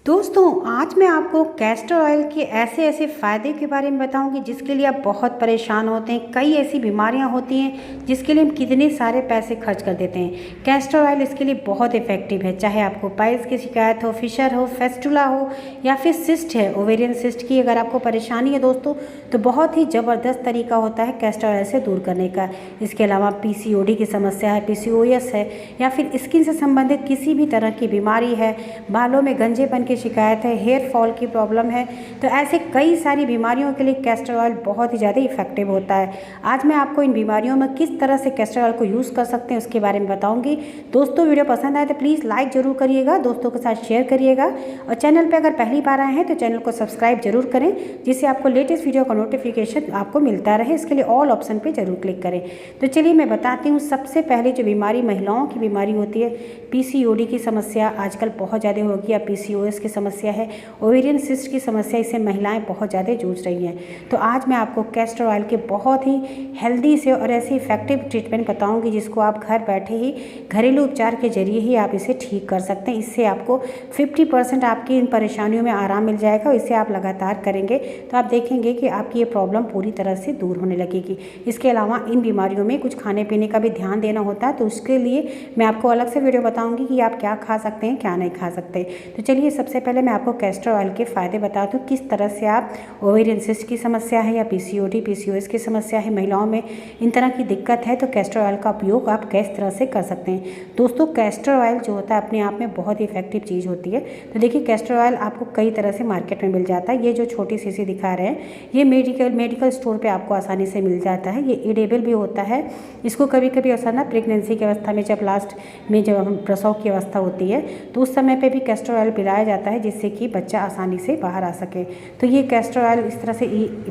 दोस्तों आज मैं आपको कैस्टर ऑयल के ऐसे ऐसे फ़ायदे के बारे में बताऊंगी जिसके लिए आप बहुत परेशान होते हैं। कई ऐसी बीमारियां होती हैं जिसके लिए हम कितने सारे पैसे खर्च कर देते हैं। कैस्टर ऑयल इसके लिए बहुत इफ़ेक्टिव है। चाहे आपको पाइल्स की शिकायत हो, फिशर हो, फेस्टुला हो या फिर सिस्ट है, ओवेरियन सिस्ट की अगर आपको परेशानी है दोस्तों, तो बहुत ही ज़बरदस्त तरीका होता है कैस्टर ऑयल से दूर करने का। इसके अलावा पीसीओडी की समस्या है, पीसीओएस है या फिर स्किन से संबंधित किसी भी तरह की बीमारी है, बालों में गंजेपन की शिकायत है, हेयर फॉल की प्रॉब्लम है, तो ऐसे कई सारी बीमारियों के लिए कैस्टर ऑयल बहुत ही ज़्यादा इफेक्टिव होता है। आज मैं आपको इन बीमारियों में किस तरह से कैस्टर ऑयल को यूज़ कर सकते हैं उसके बारे में बताऊंगी। दोस्तों वीडियो पसंद आए तो प्लीज़ लाइक ज़रूर करिएगा, दोस्तों के साथ शेयर करिएगा और चैनल पर अगर पहली बार आए हैं तो चैनल को सब्सक्राइब जरूर करें, जिससे आपको लेटेस्ट वीडियो का नोटिफिकेशन आपको मिलता रहे। इसके लिए ऑल ऑप्शन पर जरूर क्लिक करें। तो चलिए मैं बताती हूँ। सबसे पहले जो बीमारी महिलाओं की बीमारी होती है, पीसीओडी की समस्या आजकल बहुत ज़्यादा हो गई है, पीसीओएस की समस्या है, ओवेरियन सिस्ट की समस्या, इससे महिलाएं बहुत ज़्यादा जूझ रही हैं। तो आज मैं आपको कैस्टर ऑयल के बहुत ही हेल्दी से और ऐसे इफेक्टिव ट्रीटमेंट बताऊंगी जिसको आप घर बैठे ही घरेलू उपचार के जरिए ही आप इसे ठीक कर सकते हैं। इससे आपको 50% आपकी इन परेशानियों में आराम मिल जाएगा और इसे आप लगातार करेंगे तो आप देखेंगे कि आपकी ये प्रॉब्लम पूरी तरह से दूर होने लगेगी। इसके अलावा इन बीमारियों में कुछ खाने पीने का भी ध्यान देना होता है, तो उसके लिए मैं आपको अलग से वीडियो बताऊँगी कि आप क्या खा सकते हैं, क्या नहीं खा सकते। तो चलिए सबसे पहले मैं आपको कैस्टर ऑयल के फ़ायदे बताती हूँ, किस तरह से आप ओवेरियन सिस्ट की समस्या है या पीसीओडी पीसीओएस की समस्या है, महिलाओं में इन तरह की दिक्कत है, तो कैस्टर ऑयल का उपयोग आप किस तरह से कर सकते हैं। दोस्तों कैस्टर ऑयल जो होता है अपने आप में बहुत ही इफेक्टिव चीज़ होती है। तो देखिए कैस्टर ऑयल आपको कई तरह से मार्केट में मिल जाता है। ये जो छोटी शीशी दिखा रहे हैं ये मेडिकल स्टोर पर आपको आसानी से मिल जाता है। ये एडेबल भी होता है। इसको कभी कभी ऐसा ना प्रेगनेंसी की अवस्था में, जब लास्ट में जब हम प्रसव की अवस्था होती है तो उस समय पे भी कैस्टर ऑयल पिलाया जाता है जिससे कि बच्चा आसानी से बाहर आ सके। तो ये कैस्टर ऑयल इस तरह से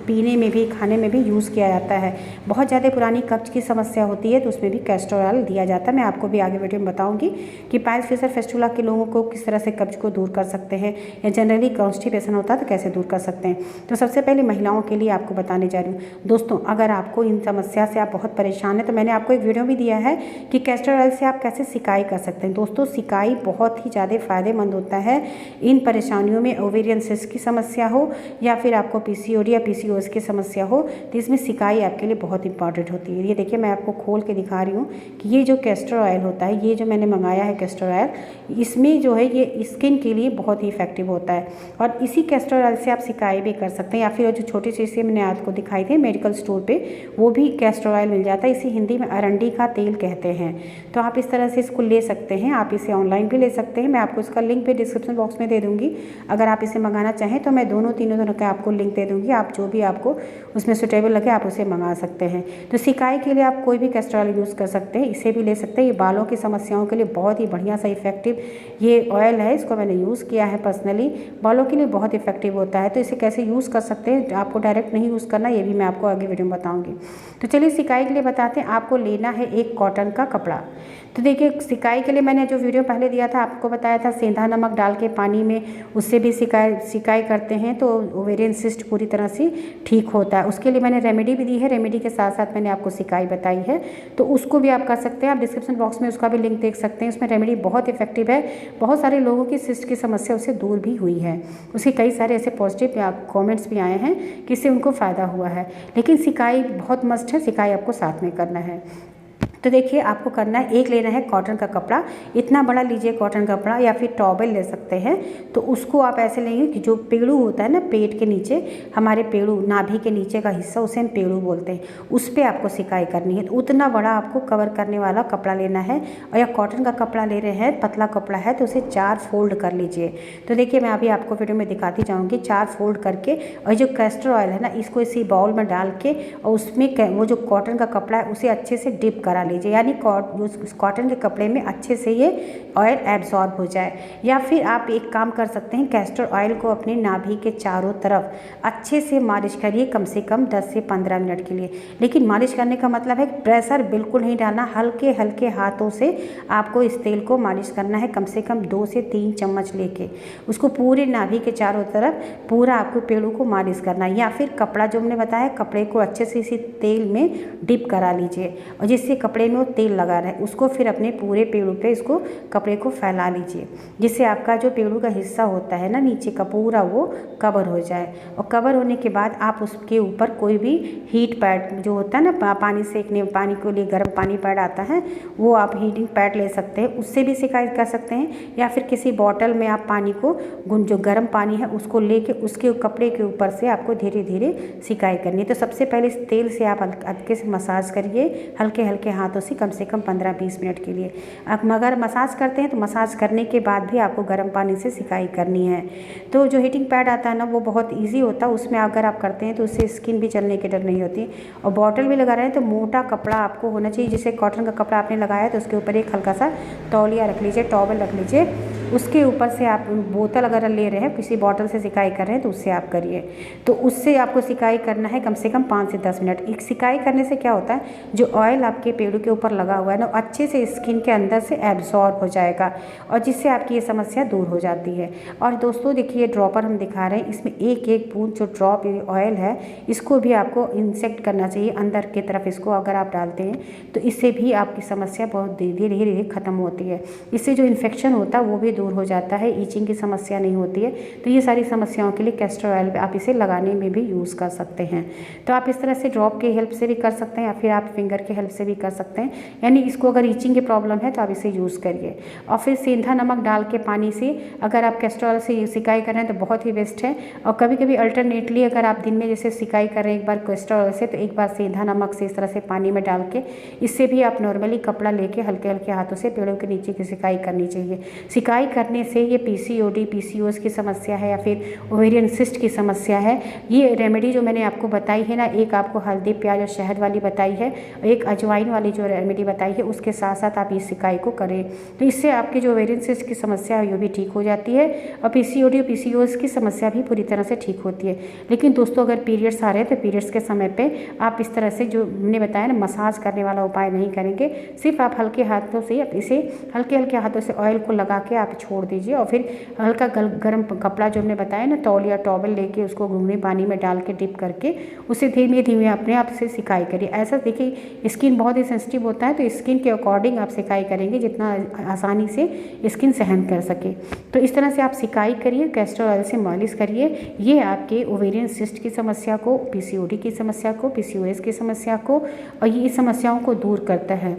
पीने में भी, खाने में भी यूज़ किया जाता है। बहुत ज़्यादा पुरानी कब्ज की समस्या होती है तो उसमें भी कैस्टर ऑयल दिया जाता है। मैं आपको भी आगे वीडियो में बताऊंगी कि पाइल्स, फिशर, फेस्टुला के लोगों को किस तरह से कब्ज को दूर कर सकते हैं या जनरली कॉन्स्टिपेशन होता है तो कैसे दूर कर सकते हैं। तो सबसे पहले महिलाओं के लिए आपको बताने जा रही हूँ। दोस्तों अगर आपको इन समस्या से आप बहुत परेशान हैं तो मैंने आपको एक वीडियो भी दिया है कि कैस्टर ऑयल से आप कैसे सिकाई कर सकते हैं। दोस्तों सिकाई बहुत ही ज़्यादा फ़ायदेमंद होता है इन परेशानियों में। ओवेरियन सिस्ट की समस्या हो या फिर आपको पीसीओडी या पीसीओएस की समस्या हो तो इसमें सिकाई आपके लिए बहुत इंपॉर्टेंट होती है। ये देखिए मैं आपको खोल के दिखा रही हूँ कि ये जो कैस्टर ऑयल होता है, ये जो मैंने मंगाया है कैस्टर ऑयल, इसमें जो है ये स्किन के लिए बहुत ही इफेक्टिव होता है और इसी कैस्टर ऑयल से आप सिकाई भी कर सकते हैं। या फिर जो छोटी सी मैंने आपको दिखाई थी मेडिकल स्टोर पर, वो भी कैस्टर ऑयल मिल जाता है। इसे हिंदी में अरंडी का तेल कहते हैं। तो आप इस तरह से इसको ले सकते हैं। आप इसे ऑनलाइन भी ले सकते हैं। मैं आपको इसका लिंक भी डिस्क्रिप्शन बॉक्स में दे दूँगी। अगर आप इसे मंगाना चाहें तो मैं तीनों का आपको लिंक दे दूँगी। आप जो भी आपको उसमें सुटेबल लगे आप उसे मंगा सकते हैं। तो सिकाई के लिए आप कोई भी कैस्टर ऑयल यूज़ कर सकते हैं, इसे भी ले सकते हैं। ये बालों की समस्याओं के लिए बहुत ही बढ़िया सा इफेक्टिव ये ऑयल है। इसको मैंने यूज़ किया है पर्सनली, बालों के लिए बहुत इफेक्टिव होता है। तो इसे कैसे यूज़ कर सकते हैं, आपको डायरेक्ट नहीं यूज़ करना, ये भी मैं आपको आगे वीडियो में बताऊँगी। तो चलिए सिकाई के लिए बताते हैं। आपको लेना है एक कॉटन का कपड़ा। तो देखिए सिकाई के लिए मैंने जो वीडियो पहले दिया था आपको बताया था सेंधा नमक डाल के पानी में, उससे भी सिकाई करते हैं तो ओवेरियन सिस्ट पूरी तरह से ठीक होता है। उसके लिए मैंने रेमेडी भी दी है, रेमेडी के साथ साथ मैंने आपको सिकाई बताई है, तो उसको भी आप कर सकते हैं। आप डिस्क्रिप्शन बॉक्स में उसका भी लिंक देख सकते हैं। उसमें रेमेडी बहुत इफेक्टिव है। बहुत सारे लोगों की सिस्ट की समस्या उससे दूर भी हुई है। उसके कई सारे ऐसे पॉजिटिव कॉमेंट्स भी आए हैं कि इससे उनको फ़ायदा हुआ है। लेकिन सिकाई बहुत मस्ट है, सिकाई आपको साथ में करना है। तो देखिए आपको करना है, एक लेना है कॉटन का कपड़ा। इतना बड़ा लीजिए कॉटन कपड़ा या फिर टॉवेल ले सकते हैं। तो उसको आप ऐसे लेंगे कि जो पेड़ू होता है ना पेट के नीचे, हमारे पेड़ू नाभि के नीचे का हिस्सा, उसे हम पेड़ू बोलते हैं, उस पर आपको सिकाई करनी है। तो उतना बड़ा आपको कवर करने वाला कपड़ा लेना है। और या कॉटन का कपड़ा ले रहे हैं, पतला कपड़ा है, तो उसे 4 फोल्ड कर लीजिए। तो देखिए मैं अभी आपको वीडियो में दिखाती जाऊँगी। 4 फोल्ड करके और जो कैस्टर ऑयल है ना इसको इसी बाउल में डाल के और उसमें वो जो कॉटन का कपड़ा है उसे अच्छे से डिप करा लीजिए, यानी कॉटन के कपड़े में अच्छे से ये ऑयल एब्जॉर्ब हो जाए। या फिर आप एक काम कर सकते हैं, कैस्टर ऑयल को अपने नाभि के चारों तरफ अच्छे से मालिश करिए, कम से कम 10 से 15 मिनट के लिए। लेकिन मालिश करने का मतलब है प्रेशर बिल्कुल नहीं डालना, हल्के हल्के हाथों से आपको इस तेल को मालिश करना है। कम से कम 2 से 3 चम्मच लेके उसको पूरे नाभि के चारों तरफ पूरा आपको पेड़ों को मालिश करना है। या फिर कपड़ा जो हमने बताया, कपड़े को अच्छे से इसी तेल में डिप करा लीजिए और जिससे कपड़ा कपड़े में वो तेल लगा रहे हैं उसको फिर अपने पूरे पेड़ों पे इसको कपड़े को फैला लीजिए, जिससे आपका जो पेड़ों का हिस्सा होता है ना नीचे का पूरा वो कवर हो जाए। और कवर होने के बाद आप उसके ऊपर कोई भी हीट पैड जो होता है ना पानी सेकने पानी के लिए गर्म पानी पैड आता है वो आप हीटिंग पैड ले सकते हैं, उससे भी सिकाई कर सकते हैं। या फिर किसी बॉटल में आप पानी को जो गर्म पानी है उसको लेके उसके कपड़े के ऊपर से आपको धीरे धीरे सिकाई करनी है। तो सबसे पहले इस तेल से आप हल्के से मसाज करिए, हल्के हल्के हाथों से कम 15-20 मिनट के लिए। आप अगर मसाज करते हैं तो मसाज करने के बाद भी आपको गर्म पानी से सिकाई करनी है। तो जो हीटिंग पैड आता है ना वो बहुत ईजी होता है, उसमें अगर आप करते हैं तो उससे स्किन भी जलने की डर नहीं होती। और बॉटल भी लगा रहे हैं तो मोटा कपड़ा आपको होना चाहिए, जैसे कॉटन का कपड़ा आपने लगाया तो उसके ऊपर एक हल्का सा तौलिया रख लीजिए, टॉवल रख लीजिए, उसके ऊपर से आप बोतल अगर ले रहे हैं किसी बॉटल से सिकाई कर रहे हैं तो उससे आप करिए। तो उससे आपको सिकाई करना है कम से कम 5 से 10 मिनट। एक सिकाई करने से क्या होता है जो ऑयल आपके पेड़ों के ऊपर लगा हुआ है ना अच्छे से स्किन के अंदर से एब्जॉर्ब हो जाएगा और जिससे आपकी ये समस्या दूर हो जाती है। और दोस्तों देखिए ड्रॉपर हम दिखा रहे हैं, इसमें एक एक बूंद जो ड्रॉप ऑयल है इसको भी आपको इंसेक्ट करना चाहिए अंदर की तरफ। इसको अगर आप डालते हैं तो इससे भी आपकी समस्या बहुत धीरे धीरे खत्म होती है। इससे जो इन्फेक्शन होता है वो भी दूर हो जाता है, ईचिंग की समस्या नहीं होती है। तो ये सारी समस्याओं के लिए कैस्टर ऑयल आप इसे लगाने में भी यूज़ कर सकते हैं। तो आप इस तरह से ड्रॉप की हेल्प से भी कर सकते हैं या फिर आप फिंगर की हेल्प से भी कर सकते हैं। यानी इसको अगर ईचिंग की प्रॉब्लम है तो आप इसे यूज़ करिए। और फिर सेंधा नमक डाल के पानी से अगर आप कैस्टर ऑयल से सिकाई कर रहे हैं तो बहुत ही बेस्ट है। और कभी कभी अल्टरनेटली अगर आप दिन में जैसे सिकाई कर रहे हैं एक बार कैस्टर ऑयल से तो एक बार सेंधा नमक से इस तरह से पानी में डाल के इससे भी आप नॉर्मली कपड़ा लेके हल्के हल्के हाथों से पेड़ों के नीचे की सिकाई करनी चाहिए। सिकाई करने से ये पीसीओडी पीसीओएस की समस्या है या फिर ओवेरियन सिस्ट की समस्या है, ये रेमेडी जो मैंने आपको बताई है ना, एक आपको हल्दी प्याज और शहद वाली बताई है, एक अजवाइन वाली जो रेमेडी बताई है, उसके साथ साथ आप इस सिकाई को करें तो इससे आपकी जो ओवेरियन सिस्ट की समस्या है वो भी ठीक हो जाती है और पीसीओडी और पीसीओएस की समस्या भी पूरी तरह से ठीक होती है। लेकिन दोस्तों अगर पीरियड्स आ रहे हैं तो पीरियड्स के समय पे आप इस तरह से जो मैंने बताया ना मसाज करने वाला उपाय नहीं करेंगे, सिर्फ आप हल्के हाथों से इसे हल्के हल्के हाथों से ऑयल को लगा के आप छोड़ दीजिए और फिर हल्का गर्म कपड़ा जो हमने बताया ना तौल या टॉवल लेके उसको गुनगुने पानी में डाल के डिप करके उसे धीमे धीमे अपने आप से सिकाई करिए। ऐसा देखिए स्किन बहुत ही सेंसिटिव होता है तो स्किन के अकॉर्डिंग आप सिकाई करेंगे जितना आसानी से स्किन सहन कर सके। तो इस तरह से आप सिकाई करिए, कैस्टर ऑयल से मालिश करिए। ये आपके ओवेरियन सिस्ट की समस्या को, पीसीओडी की समस्या को, पीसीओएस की समस्या को और ये समस्याओं को दूर करता है।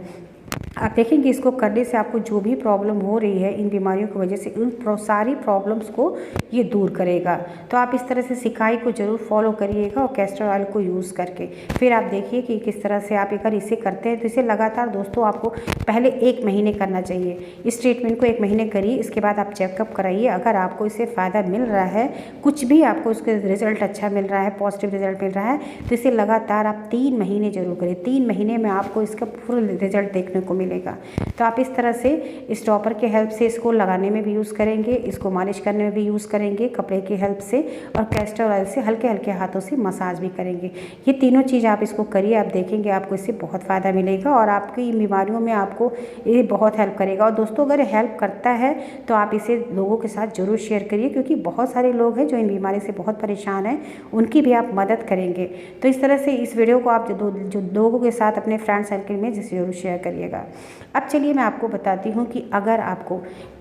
आप देखेंगे इसको करने से आपको जो भी प्रॉब्लम हो रही है इन बीमारियों की वजह से उन सारी प्रॉब्लम्स को ये दूर करेगा। तो आप इस तरह से सिकाई को ज़रूर फॉलो करिएगा और कैस्टर ऑयल को यूज़ करके फिर आप देखिए कि किस तरह से आप अगर इसे करते हैं तो इसे लगातार दोस्तों आपको पहले 1 महीने करना चाहिए। इस ट्रीटमेंट को 1 महीने करिए, इसके बाद आप चेकअप कराइए। अगर आपको इससे फ़ायदा मिल रहा है, कुछ भी आपको उसके रिजल्ट अच्छा मिल रहा है, पॉजिटिव रिजल्ट मिल रहा है तो इसे लगातार आप 3 महीने जरूर करिए। 3 महीने में आपको इसका फुल रिजल्ट देखने को मिलेगा। तो आप इस तरह से इस ड्रॉपर के हेल्प से इसको लगाने में भी यूज़ करेंगे, इसको मालिश करने में भी यूज़ करेंगे कपड़े की हेल्प से और कैस्टर ऑयल से हल्के हल्के हाथों से मसाज भी करेंगे। ये तीनों चीज़ आप इसको करिए, आप देखेंगे आपको इससे बहुत फ़ायदा मिलेगा और आपकी बीमारियों में आपको ये बहुत हेल्प करेगा। और दोस्तों अगर हेल्प करता है तो आप इसे लोगों के साथ ज़रूर शेयर करिए क्योंकि बहुत सारे लोग हैं जो इन बीमारी से बहुत परेशान हैं, उनकी भी आप मदद करेंगे। तो इस तरह से इस वीडियो को आप जो लोगों के साथ अपने फ्रेंड सर्कल में ज़रूर शेयर करिएगा। अब चलिए मैं आपको बताती हूँ कि अगर आपको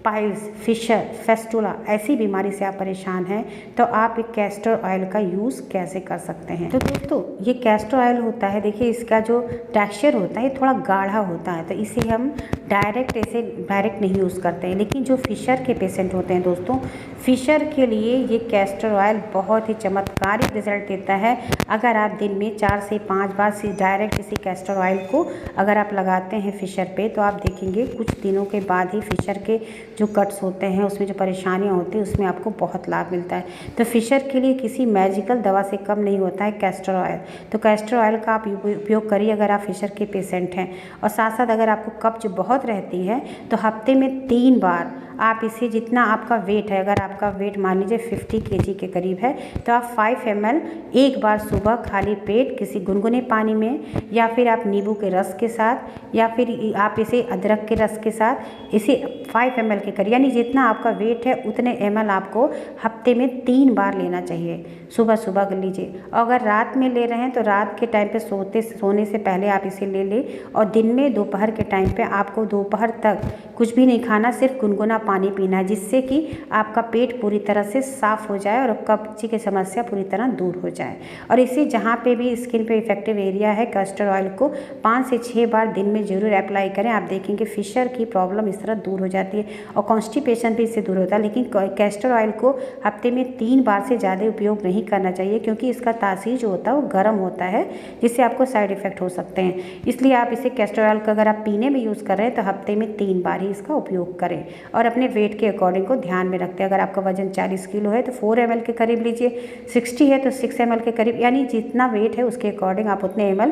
पाइल्स, फिशर, फेस्टुला ऐसी बीमारी से आप परेशान हैं तो आप एक कैस्टर ऑयल का यूज़ कैसे कर सकते हैं। तो दोस्तों ये कैस्टर ऑयल होता है, देखिए इसका जो टेक्सचर होता है ये थोड़ा गाढ़ा होता है तो इसे हम डायरेक्ट नहीं यूज़ करते हैं। लेकिन जो फिशर के पेशेंट होते हैं दोस्तों, फिशर के लिए ये कैस्टर ऑयल बहुत ही चमत्कारिक रिजल्ट देता है। अगर आप दिन में 4 से 5 बार से डायरेक्ट इसी कैस्टर ऑयल को अगर आप लगाते हैं फिशर पे तो आप देखेंगे कुछ दिनों के बाद ही फिशर के जो कट्स होते हैं उसमें जो परेशानियां होती हैं उसमें आपको बहुत लाभ मिलता है। तो फिशर के लिए किसी मैजिकल दवा से कम नहीं होता है कैस्टर ऑयल। तो कैस्टर ऑयल का आप उपयोग करिए अगर आप फिशर के पेशेंट हैं। और साथ साथ अगर आपको कब्ज बहुत रहती है तो हफ्ते में 3 बार आप इसे जितना आपका वेट है, अगर आपका वेट मान लीजिए 50 केजी के करीब है, तो आप 5 ml एक बार सुबह खाली पेट किसी गुनगुने पानी में, या फिर आप नींबू के रस के साथ, या फिर आप इसे अदरक के रस के साथ इसे 5 ml के करीब, यानी जितना आपका वेट है उतने ml आपको हफ्ते में 3 बार लेना चाहिए। सुबह सुबह कर लीजिए। अगर रात में ले रहे हैं तो रात के टाइम पे सोने से पहले आप इसे ले लें, और दिन में दोपहर के टाइम पे आपको दोपहर तक कुछ भी नहीं खाना, सिर्फ गुनगुना पानी पीना है, जिससे कि आपका पेट पूरी तरह से साफ़ हो जाए और कब्ज की समस्या पूरी तरह दूर हो जाए। और इसे जहाँ पे भी स्किन पे इफेक्टिव एरिया है, कैस्टर ऑयल को 5 से 6 बार दिन में ज़रूर अप्लाई करें। आप देखेंगे फिशर की प्रॉब्लम इस तरह दूर हो जाती है और कॉन्स्टिपेशन भी इससे दूर होता है। लेकिन कैस्टर ऑयल को हफ्ते में 3 बार से ज़्यादा उपयोग नहीं करना चाहिए, क्योंकि इसका तासीर जो होता है वो गर्म होता है, जिससे आपको साइड इफ़ेक्ट हो सकते हैं। इसलिए आप इसे कैस्टर ऑयल का अगर आप पीने में यूज़ कर रहे हैं तो हफ्ते में 3 बार ही इसका उपयोग करें, और अपने वेट के अकॉर्डिंग को ध्यान में रखते हैं। अगर आपका वजन 40 किलो है तो 4 ml के करीब लीजिए, 60 है तो 6 ml के करीब, यानी जितना वेट है उसके अकॉर्डिंग आप उतने ml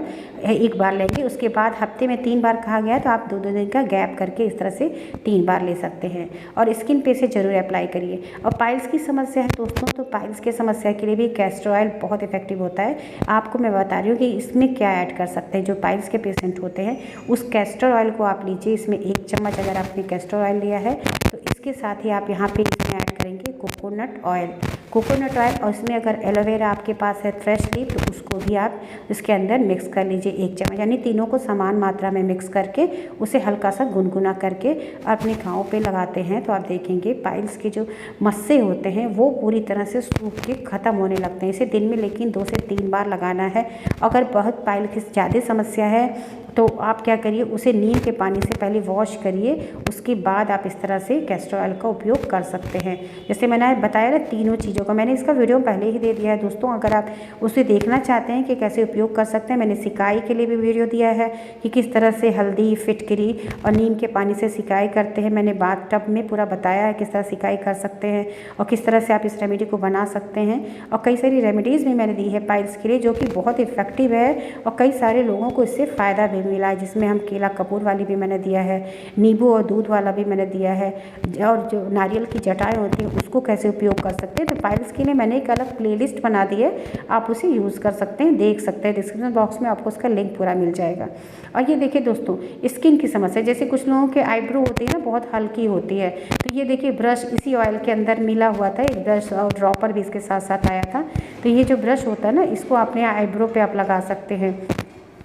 एक बार लेंगे। उसके बाद हफ्ते में 3 बार कहा गया है, तो आप 2-2 दिन का गैप करके इस तरह से 3 बार ले सकते हैं, और स्किन पे से ज़रूर अप्लाई करिए। और पाइल्स की समस्या है दोस्तों, तो पाइल्स की समस्या के लिए भी कैस्टर ऑयल बहुत इफेक्टिव होता है। आपको मैं बता रही हूँ कि इसमें क्या ऐड कर सकते हैं। जो पाइल्स के पेशेंट होते हैं उस कैस्टर ऑयल को आप लीजिए, इसमें 1 चम्मच अगर आपने कैस्टर ऑयल लिया है तो इसके साथ ही आप यहाँ पे इसमें ऐड करेंगे कोकोनट ऑयल, और इसमें अगर एलोवेरा आपके पास है फ्रेश लीफ, तो उसको भी आप इसके अंदर मिक्स कर लीजिए 1 चम्मच, यानी तीनों को समान मात्रा में मिक्स करके उसे हल्का सा गुनगुना करके अपने घावों पे लगाते हैं, तो आप देखेंगे पाइल्स के जो मस्से होते हैं वो पूरी तरह से सूख के ख़त्म होने लगते हैं। इसे दिन में लेकिन 2 से 3 बार लगाना है। अगर बहुत पाइल की ज़्यादा समस्या है तो आप क्या करिए, उसे नीम के पानी से पहले वॉश करिए, उसके बाद आप इस तरह से कैस्टर ऑयल का उपयोग कर सकते हैं। जैसे मैंने बताया ना तीनों चीज़ों का, मैंने इसका वीडियो पहले ही दे दिया है दोस्तों। अगर आप उसे देखना चाहते हैं कि कैसे उपयोग कर सकते हैं, मैंने सिकाई के लिए भी वीडियो दिया है कि किस तरह से हल्दी, फिटकरी और नीम के पानी से सिकाई करते हैं। मैंने बाथ टब में पूरा बताया है किस तरह सिकाई कर सकते हैं और किस तरह से आप इस रेमेडी को बना सकते हैं। और कई सारी रेमेडीज़ भी मैंने दी है पाइल्स के लिए, जो कि बहुत इफेक्टिव है और कई सारे लोगों को इससे फ़ायदा भी मिला है, जिसमें हम केला कपूर वाली भी मैंने दिया है, नींबू और दूध वाला भी मैंने दिया है, और जो नारियल की जटाएं होती हैं उसको कैसे उपयोग कर सकते हैं। तो पाइल्स के लिए मैंने एक अलग प्लेलिस्ट बना दी है, आप उसे यूज़ कर सकते हैं, देख सकते हैं। डिस्क्रिप्शन बॉक्स में आपको उसका लिंक पूरा मिल जाएगा। और ये देखिए दोस्तों, स्किन की समस्या, जैसे कुछ लोगों के आईब्रो होती है ना बहुत हल्की होती है, तो ये देखिए ब्रश इसी ऑयल के अंदर मिला हुआ था, एक ब्रश और ड्रॉपर भी इसके साथ साथ आया था। तो ये जो ब्रश होता है ना, इसको अपने आईब्रो पे आप लगा सकते हैं।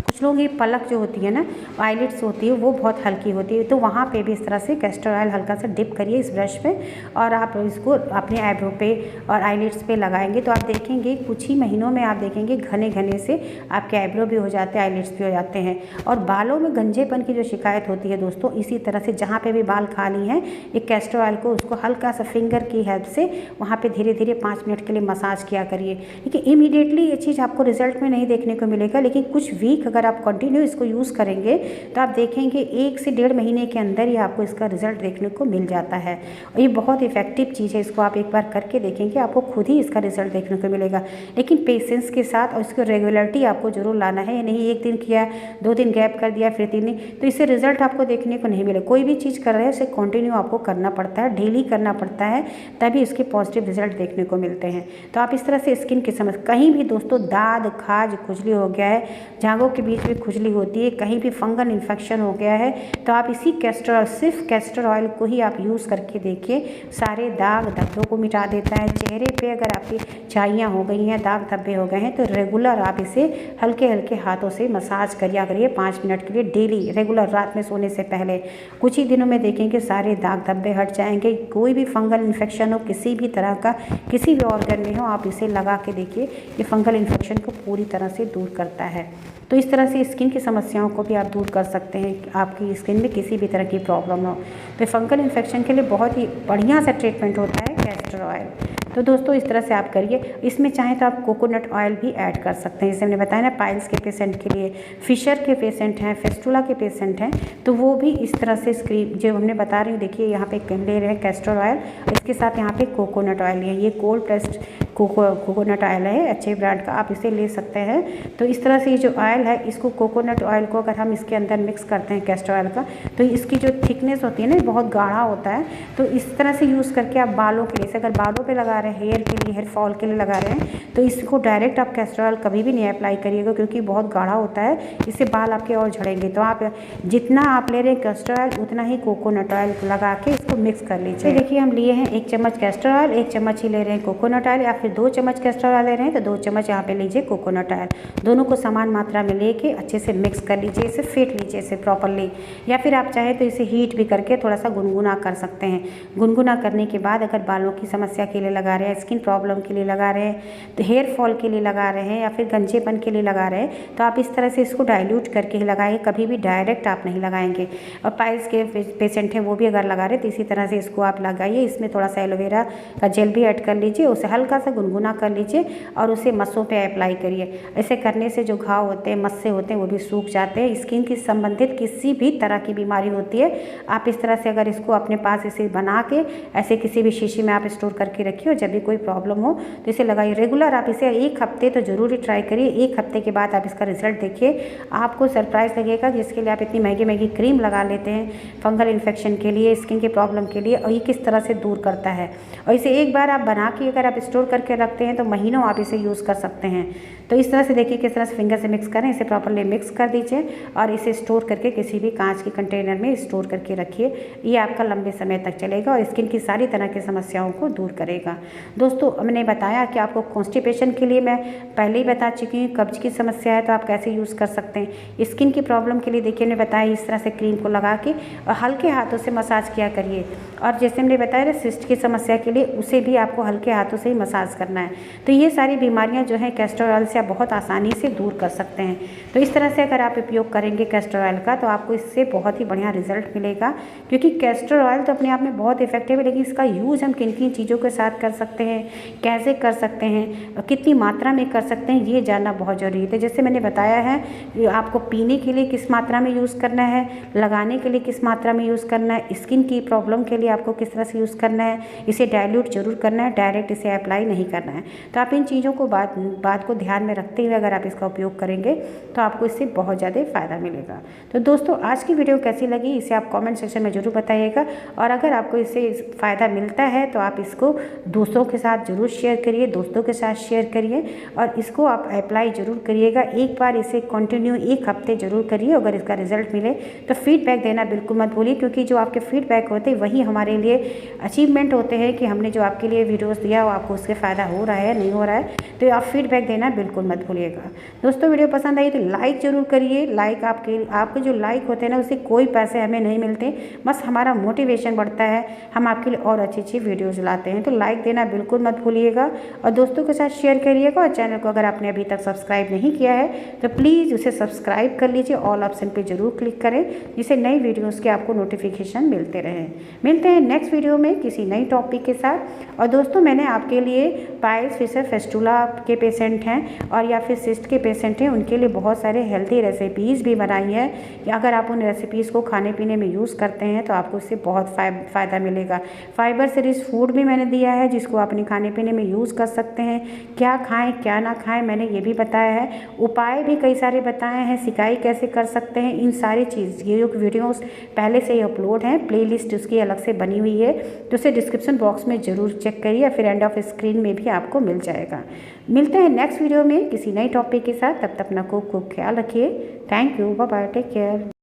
कुछ लोग ये पलक जो होती है ना, आईलिड्स होती है, वो बहुत हल्की होती है, तो वहाँ पे भी इस तरह से कैस्टर ऑयल हल्का सा डिप करिए इस ब्रश पे, और आप इसको अपने आईब्रो पे और आईलिड्स पे लगाएंगे तो आप देखेंगे कुछ ही महीनों में आप देखेंगे घने घने से आपके आईब्रो भी हो जाते हैं, आईलिड्स भी हो जाते हैं। और बालों में गंजेपन की जो शिकायत होती है दोस्तों, इसी तरह से जहाँ पे भी बाल खाली हैं, एक कैस्टर ऑयल को उसको हल्का सा फिंगर की हेल्प से वहाँ पे धीरे धीरे 5 मिनट के लिए मसाज किया करिए। देखिए इमीडिएटली ये चीज़ आपको रिजल्ट में नहीं देखने को मिलेगा, लेकिन कुछ वीक अगर आप कंटिन्यू इसको यूज़ करेंगे तो आप देखेंगे 1 से 1.5 महीने के अंदर ही आपको इसका रिजल्ट देखने को मिल जाता है। और ये बहुत इफेक्टिव चीज़ है, इसको आप एक बार करके देखेंगे, आपको खुद ही इसका रिजल्ट देखने को मिलेगा। लेकिन पेशेंस के साथ और इसको रेगुलरिटी आपको जरूर लाना है, नहीं 1 दिन किया, 2 दिन गैप कर दिया, फिर 3 दिन, तो इससे रिजल्ट आपको देखने को नहीं मिले। कोई भी चीज़ कर रहे हैं उसे कंटिन्यू आपको करना पड़ता है, डेली करना पड़ता है, तभी उसके पॉजिटिव रिजल्ट देखने को मिलते हैं। तो आप इस तरह से स्किन की समस्या, कहीं भी दोस्तों दाद, खाज, खुजली हो गया है, जांघों के बीच में खुजली होती है, कहीं भी फंगल इन्फेक्शन हो गया है, तो आप इसी कैस्टर ऑयल, सिर्फ कैस्टर ऑयल को ही आप यूज़ करके देखिए, सारे दाग धब्बों को मिटा देता है। चेहरे पे अगर आपकी छाइयाँ हो गई हैं, दाग धब्बे हो गए हैं, तो रेगुलर आप इसे हल्के हल्के हाथों से मसाज करिए 5 मिनट के लिए डेली, रेगुलर, रात में सोने से पहले। कुछ ही दिनों में देखेंगे सारे दाग धब्बे हट जाएंगे। कोई भी फंगल इन्फेक्शन हो, किसी भी तरह का, किसी भी ऑर्गन में हो, आप इसे लगा के देखिए, ये फंगल इन्फेक्शन को पूरी तरह से दूर करता है। तो इस तरह से स्किन की समस्याओं को भी आप दूर कर सकते हैं, आपकी स्किन में किसी भी तरह की प्रॉब्लम हो। तो फंगल इन्फेक्शन के लिए बहुत ही बढ़िया सा ट्रीटमेंट होता है कैस्टर ऑयल। तो दोस्तों इस तरह से आप करिए। इसमें चाहें तो आप कोकोनट ऑयल भी ऐड कर सकते हैं, जैसे मैंने बताया ना, पाइल्स के पेशेंट के लिए, फिशर के पेशेंट हैं, फेस्टुला के पेशेंट हैं, तो वो भी इस तरह से स्क्रीन जो हमने बता रही हूँ, देखिए यहाँ पे ले रहे हैं कैस्टर ऑयल, इसके साथ यहाँ पे कोकोनट ऑयल है, ये कोल्ड प्रेस्ड कोकोनट ऑयल है अच्छे ब्रांड का, आप इसे ले सकते हैं। तो इस तरह से ये जो ऑयल है इसको कोकोनट ऑयल को अगर हम इसके अंदर मिक्स करते हैं कैस्टर ऑयल का, तो इसकी जो थिकनेस होती है ना बहुत गाढ़ा होता है। तो इस तरह से यूज़ करके आप बालों के लिए, अगर बालों पे लगा रहे हैं, हेयर के लिए, हेयर फॉल के लिए लगा रहे हैं, तो इसको डायरेक्ट आप कैस्टर ऑयल कभी भी नहीं अप्लाई करिएगा क्योंकि बहुत गाढ़ा होता है, इससे बाल आपके और झड़ेंगे। तो आप जितना आप ले रहे हैं कैस्टर ऑयल उतना ही कोकोनट ऑयल लगा के इसको मिक्स कर लीजिए। देखिए हम लिए हैं 1 चम्मच कैस्टर ऑयल, 1 चम्मच ही ले रहे हैं कोकोनट ऑयल, या फिर 2 चम्मच कैस्टर ऑयल ले रहे हैं तो 2 चम्मच यहाँ पे लीजिए कोकोनट ऑयल। दोनों को समान मात्रा में लेके अच्छे से मिक्स कर लीजिए, इसे फेंट लीजिए इसे प्रॉपरली, या फिर आप चाहे तो इसे हीट भी करके थोड़ा सा गुनगुना कर सकते हैं। गुनगुना करने के बाद अगर बालों की समस्या के लिए लगा रहे हैं, स्किन प्रॉब्लम के लिए लगा रहे हैं, तो हेयर फॉल के लिए लगा रहे हैं, या फिर गंजेपन के लिए लगा रहे हैं, तो आप इस तरह से इसको डाइल्यूट करके ही लगाइए, कभी भी डायरेक्ट आप नहीं लगाएंगे। और पाइल्स के पेशेंट हैं वो भी अगर लगा रहे हैं तो इसी तरह से इसको आप लगाइए। इसमें थोड़ा सा एलोवेरा का जेल भी ऐड कर लीजिए, उसे हल्का सा गुनगुना कर लीजिए और उसे मस्सों पे अप्लाई करिए। ऐसे करने से जो घाव होते हैं, मस्से होते हैं, वो भी सूख जाते हैं। स्किन की संबंधित किसी भी तरह की बीमारी होती है, आप इस तरह से अगर इसको अपने पास इसे बना के ऐसे किसी भी शीशी में आप स्टोर करके रखिए, और जब भी कोई प्रॉब्लम हो तो इसे लगाइए। रेगुलर आप इसे 1 हफ्ते तो ज़रूर ही ट्राई करिए। 1 हफ्ते के बाद आप इसका रिजल्ट देखिए, आपको सरप्राइज़ लगेगा जिसके लिए आप इतनी महंगी महंगी क्रीम लगा लेते हैं फंगल इन्फेक्शन के लिए, स्किन के प्रॉब्लम के लिए, और ये किस तरह से दूर करता है। और इसे एक बार आप बना के अगर आप स्टोर करके रखते हैं तो महीनों आप इसे यूज़ कर सकते हैं। तो इस तरह से देखिए किस तरह से फिंगर से मिक्स करें, इसे प्रॉपरली मिक्स कर दीजिए और इसे स्टोर करके किसी भी कांच के कंटेनर में स्टोर करके रखिए। ये आपका लंबे समय तक चलेगा और स्किन की सारी तरह की समस्याओं को दूर करेगा। दोस्तों हमने बताया कि आपको कॉन्स्टिपेशन के लिए मैं पहले ही बता चुकी हूँ, कब्ज की समस्या है तो आप कैसे यूज़ कर सकते हैं। स्किन की प्रॉब्लम के लिए देखिए मैंने बताया इस तरह से क्रीम को लगा के और हल्के हाथों से मसाज किया करिए। और जैसे हमने बताया ना सिस्ट की समस्या के लिए, उसे भी आपको हल्के हाथों से ही मसाज करना है। तो ये सारी बीमारियां जो हैं कैस्टर ऑयल से आप बहुत आसानी से दूर कर सकते हैं। तो इस तरह से अगर आप उपयोग करेंगे कैस्टर ऑयल का तो आपको इससे बहुत ही बढ़िया रिजल्ट मिलेगा, क्योंकि कैस्टर ऑयल तो अपने आप में बहुत इफेक्टिव है, लेकिन इसका यूज़ हम किन किन चीज़ों के साथ कर सकते हैं, कैसे कर सकते हैं, कितनी मात्रा में कर सकते हैं, ये जानना बहुत ज़रूरी है। तो जैसे मैंने बताया है आपको पीने के लिए किस मात्रा में यूज़ करना है, लगाने के लिए किस मात्रा में यूज़ करना है, स्किन की प्रॉब्लम के लिए आपको किस तरह से यूज़ करना है, इसे डाइल्यूट जरूर करना है, डायरेक्ट इसे अप्लाई नहीं करना है। तो आप इन चीज़ों को बात को ध्यान में रखते हुए अगर आप इसका उपयोग करेंगे तो आपको इससे बहुत ज़्यादा फ़ायदा मिलेगा। तो दोस्तों आज की वीडियो कैसी लगी इसे आप कमेंट सेक्शन में ज़रूर बताइएगा, और अगर आपको इससे फ़ायदा मिलता है तो आप इसको दूसरों के साथ ज़रूर शेयर करिए, दोस्तों के साथ शेयर करिए और इसको आप अप्लाई ज़रूर करिएगा। एक बार इसे कंटिन्यू 1 हफ्ते ज़रूर करिए, अगर इसका रिजल्ट मिले तो फीडबैक देना बिल्कुल मत भूलिए, क्योंकि जो आपके फीडबैक होते हैं वही हमारे लिए अचीवमेंट होते हैं कि हमने जो आपके लिए वीडियोस दिया वो आपको उससे फ़ायदा हो रहा है नहीं हो रहा है। तो आप फीडबैक देना बिल्कुल मत भूलिएगा। दोस्तों वीडियो पसंद आई तो लाइक ज़रूर करिए। लाइक आपके जो लाइक होते हैं ना उससे कोई पैसे हमें नहीं मिलते, बस हमारा मोटिवेशन बढ़ता है, हम आपके लिए और अच्छी अच्छी वीडियोज़ लाते हैं। तो लाइक देना बिल्कुल मत भूलिएगा और दोस्तों के साथ शेयर करिएगा। और चैनल को अगर आपने अभी तक सब्सक्राइब नहीं किया है तो प्लीज़ उसे सब्सक्राइब कर लीजिए, ऑल ऑप्शन पर जरूर क्लिक करें जिससे नई वीडियोज़ के आपको नोटिफिकेशन मिलते रहें। मिलते हैं नेक्स्ट वीडियो में किसी नई टॉपिक के साथ। और दोस्तों मैंने आपके लिए पाइल्स, फिशर, फेस्टुला के पेशेंट हैं और या फिर सिस्ट के पेशेंट हैं, उनके लिए बहुत सारे हेल्दी रेसिपीज़ भी बनाई है कि अगर आप उन रेसिपीज़ को खाने पीने में यूज़ करते हैं तो आपको इससे बहुत फ़ायदा मिलेगा। फाइबर से रिच फूड भी मैंने दिया है जिसको आप अपने खाने पीने में यूज़ कर सकते हैं। क्या खाएँ क्या ना खाएँ मैंने ये भी बताया है, उपाय भी कई सारे बताए हैं, सिकाई कैसे कर सकते हैं, इन सारी चीज़ ये जो वीडियोज़ पहले से ही अपलोड हैं, प्लेलिस्ट उसकी अलग से बनी हुई है, तो उसे डिस्क्रिप्शन बॉक्स में ज़रूर चेक करिए, फिर एंड ऑफ स्क्रीन में भी आपको मिल जाएगा। मिलते हैं नेक्स्ट वीडियो में किसी नई टॉपिक के साथ, तब तक अपना खूब ख्याल रखिए। Thank you, bye bye, take care.